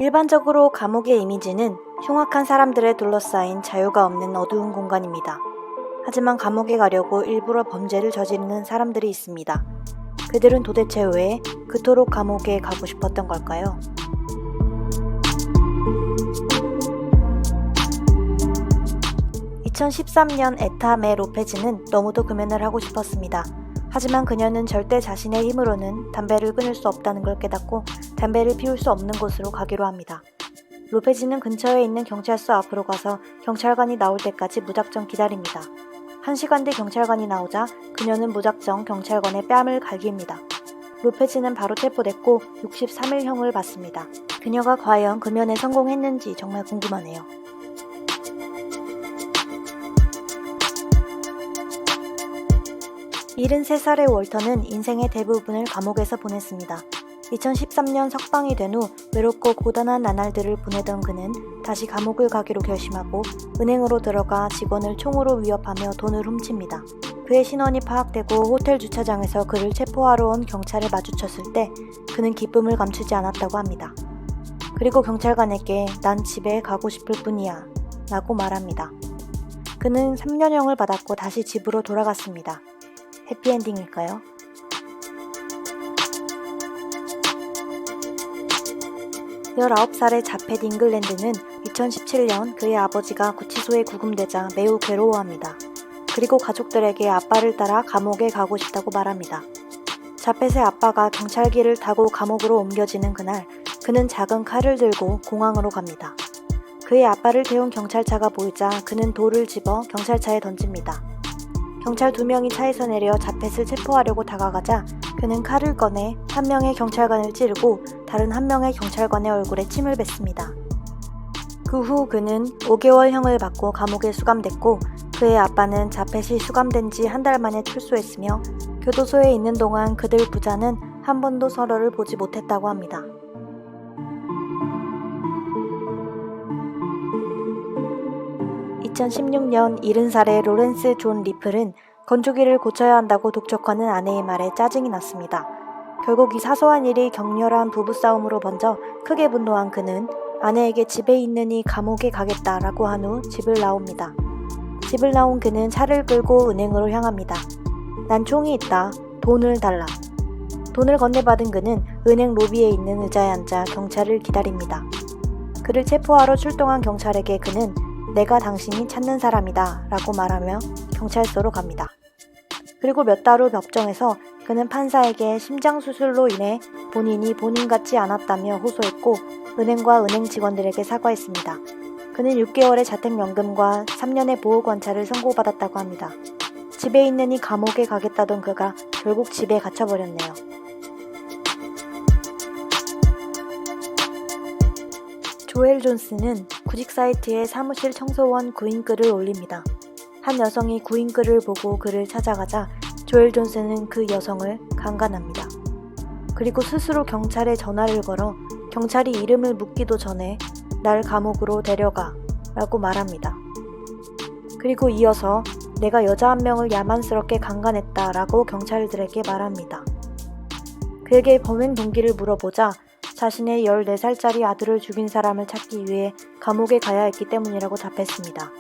일반적으로 감옥의 이미지는 흉악한 사람들에 둘러싸인 자유가 없는 어두운 공간입니다. 하지만 감옥에 가려고 일부러 범죄를 저지르는 사람들이 있습니다. 그들은 도대체 왜 그토록 감옥에 가고 싶었던 걸까요? (2013년) 에타 메 로페즈는 너무도 금연을 하고 싶었습니다. 하지만 그녀는 절대 자신의 힘으로는 담배를 끊을 수 없다는 걸 깨닫고 담배를 피울 수 없는 곳으로 가기로 합니다. 로페즈는 근처에 있는 경찰서 앞으로 가서 경찰관이 나올 때까지 무작정 기다립니다. 1시간 뒤 경찰관이 나오자 그녀는 무작정 경찰관의 뺨을 갈깁니다. 로페즈는 바로 체포됐고 63일형을 받습니다. 그녀가 과연 금연에 성공했는지 정말 궁금하네요. (73살의) 월터는 인생의 대부분을 감옥에서 보냈습니다. 2013년 석방이 된 후 외롭고 고단한 나날들을 보내던 그는 다시 감옥을 가기로 결심하고 은행으로 들어가 직원을 총으로 위협하며 돈을 훔칩니다. 그의 신원이 파악되고 호텔 주차장에서 그를 체포하러 온 경찰을 마주쳤을 때 그는 기쁨을 감추지 않았다고 합니다. 그리고 경찰관에게 "난 집에 가고 싶을 뿐이야" 라고 말합니다. 그는 3년형을 받았고 다시 집으로 돌아갔습니다. 해피엔딩일까요? (19살의) 자펫 잉글랜드는 2017년 그의 아버지가 구치소에 구금되자 매우 괴로워합니다. 그리고 가족들에게 아빠를 따라 감옥에 가고 싶다고 말합니다. 자펫의 아빠가 경찰기를 타고 감옥으로 옮겨지는 그날, 그는 작은 칼을 들고 공항으로 갑니다. 그의 아빠를 태운 경찰차가 보이자 그는 돌을 집어 경찰차에 던집니다. 경찰 2명이 차에서 내려 자펫을 체포하려고 다가가자 그는 칼을 꺼내 한 명의 경찰관을 찌르고 다른 한 명의 경찰관의 얼굴에 침을 뱉습니다. 그 후 그는 5개월형을 받고 감옥에 수감됐고 그의 아빠는 자펫이 수감된 지 한 달 만에 출소했으며 교도소에 있는 동안 그들 부자는 한 번도 서로를 보지 못했다고 합니다. (2016년) 70살의 로렌스 존 리플은 건조기를 고쳐야 한다고 독촉하는 아내의 말에 짜증이 났습니다. 결국 이 사소한 일이 격렬한 부부싸움으로 번져 크게 분노한 그는 아내에게 "집에 있느니 감옥에 가겠다"라고 한 후 집을 나옵니다. 집을 나온 그는 차를 끌고 은행으로 향합니다. "난 총이 있다. 돈을 달라." 돈을 건네받은 그는 은행 로비에 있는 의자에 앉아 경찰을 기다립니다. 그를 체포하러 출동한 경찰에게 그는 "내가 당신이 찾는 사람이다" 라고 말하며 경찰서로 갑니다. 그리고 몇 달 후 법정에서 그는 판사에게 심장수술로 인해 본인이 본인 같지 않았다며 호소했고 은행과 은행 직원들에게 사과했습니다. 그는 6개월의 자택연금과 3년의 보호관찰을 선고받았다고 합니다. 집에 있느니 감옥에 가겠다던 그가 결국 집에 갇혀버렸네요. 조엘 존스는 구직 사이트에 사무실 청소원 구인 글을 올립니다. 한 여성이 구인 글을 보고 그를 찾아가자 조엘 존스는 그 여성을 강간합니다. 그리고 스스로 경찰에 전화를 걸어 경찰이 이름을 묻기도 전에 "날 감옥으로 데려가" 라고 말합니다. 그리고 이어서 "내가 여자 한 명을 야만스럽게 강간했다" 라고 경찰들에게 말합니다. 그에게 범행 동기를 물어보자 자신의 14살짜리 아들을 죽인 사람을 찾기 위해 감옥에 가야 했기 때문이라고 답했습니다.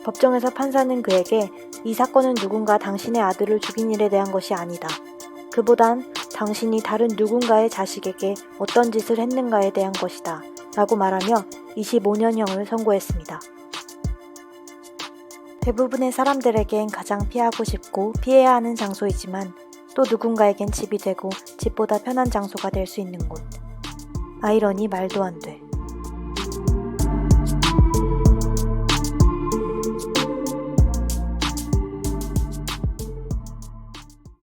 법정에서 판사는 그에게 "이 사건은 누군가 당신의 아들을 죽인 일에 대한 것이 아니다. 그보단 당신이 다른 누군가의 자식에게 어떤 짓을 했는가에 대한 것이다" 라고 말하며 25년형을 선고했습니다. 대부분의 사람들에겐 가장 피하고 싶고 피해야 하는 장소이지만 또 누군가에겐 집이 되고 집보다 편한 장소가 될 수 있는 곳. 아이러니 말도 안 돼.